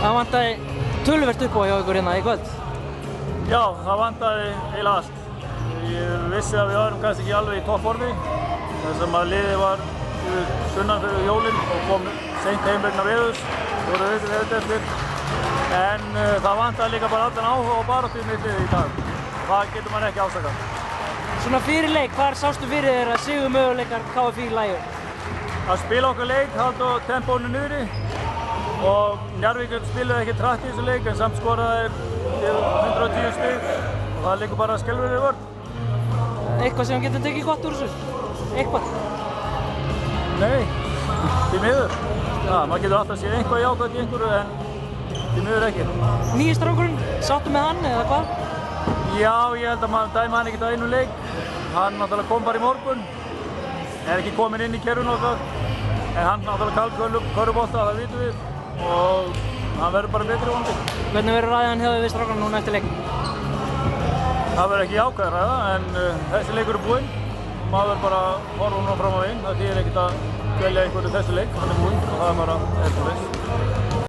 Það vantaði töluvert upp á hjá ykkur hérna í kvöld. Já, það vantaði eiginlega allt. Ég vissi að við varum kannski ekki alveg í toppformi. Þess að liðið var sunnan fyrir jólin og kom seint heim vegna veðurs. Voru auðvitað eftir. En það vantaði líka bara allan áhuga og baráttu í mitt liðið í dag. Það getur maður ekki ásakað. Svona fyrir leik, hvar sástu fyrir þér að sigur möguleikar KFÍ lægju? Að spila okkar leik, halda tempónu niðri og Njarðvík spilaði ekki trætt í þessu leik en samt skoraði 110 stig og það liggur bara skelfilegri vörn. Eitthvað sem getur tekið gott úr þessu? Eitthvað? Nei, því miður. Ja, maður getur alltaf séð eitthvað jákvæmt í einhverju en því miður ekki. Nýi strákurinn, sáttu með hann eða hvað? Já, ég held að maður dæma hann ekkert á einu leik. Hann náttúrulega kom bara í morgun. Er ekki kominn inn í kerfinu okkar. En hann náttúrulega kann körfubolta, það vitum við. Og hann verður bara betri vonandi. Hvernig verður ræðan hjá þig við strákarna núna eftir leik? Það verður ekki jákvæð ræða, en þessi leikur er búinn. Maður bara horfa núna fram á veginn. Það þýðir ekkert að velja einhverju þessu leik. Hann er búinn og það er bara eftir þess.